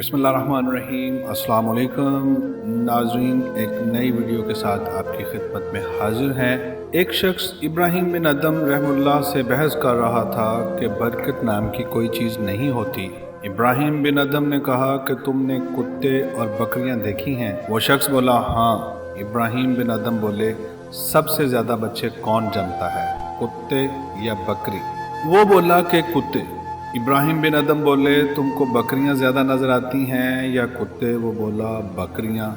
बिस्मिल्लाहिर्रहमानिर्रहीम। अस्सलाम वालेकुम नाज़रीन, एक नई वीडियो के साथ आपकी खिदमत में हाजिर हैं। एक शख्स इब्राहिम बिन अदम रहमुल्लाह से बहस कर रहा था कि बरकत नाम की कोई चीज़ नहीं होती। इब्राहिम बिन अदम ने कहा कि तुमने कुत्ते और बकरियां देखी हैं? वो शख्स बोला हाँ। इब्राहिम बिन अदम बोले, सबसे ज़्यादा बच्चे कौन जन्मता है, कुत्ते या बकरी? वो बोला कि कुत्ते। इब्राहिम बिन अदम बोले, तुमको बकरियां ज़्यादा नज़र आती हैं या कुत्ते? वो बोला बकरियां।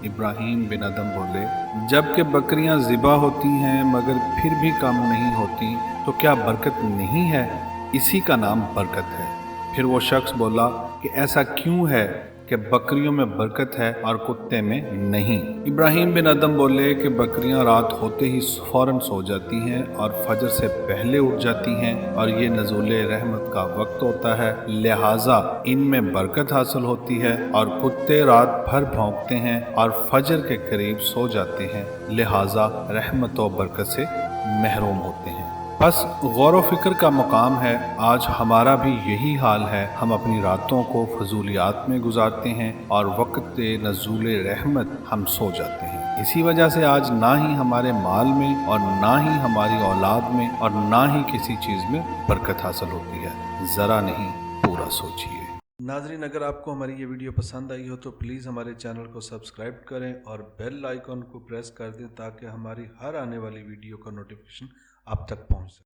इब्राहिम बिन अदम बोले, जबकि बकरियां ज़िबा होती हैं मगर फिर भी कम नहीं होती, तो क्या बरकत नहीं है? इसी का नाम बरकत है। फिर वो शख्स बोला कि ऐसा क्यों है कि बकरियों में बरकत है और कुत्ते में नहीं? इब्राहिम बिन अदम बोले कि बकरियां रात होते ही फौरन सो जाती हैं और फजर से पहले उठ जाती हैं और ये नज़ूले रहमत का वक्त होता है, लिहाजा इनमें बरकत हासिल होती है। और कुत्ते रात भर भौंकते हैं और फजर के करीब सो जाते हैं, लिहाजा रहमत और बरकत से महरूम होते हैं। बस गौर व फिक्र का मकाम है, आज हमारा भी यही हाल है। हम अपनी रातों को फजूलियात में गुजारते हैं और वक्त नज़ूल रहमत हम सो जाते हैं। इसी वजह से आज ना ही हमारे माल में और ना ही हमारी औलाद में और ना ही किसी चीज़ में बरकत हासिल होती है। ज़रा नहीं, पूरा सोचिए। नाज़रीन, अगर आपको हमारी ये वीडियो पसंद आई हो तो प्लीज़ हमारे चैनल को सब्सक्राइब करें और बेल आइकन को प्रेस कर दें ताकि हमारी हर आने वाली वीडियो का नोटिफिकेशन आप तक पहुंच सके।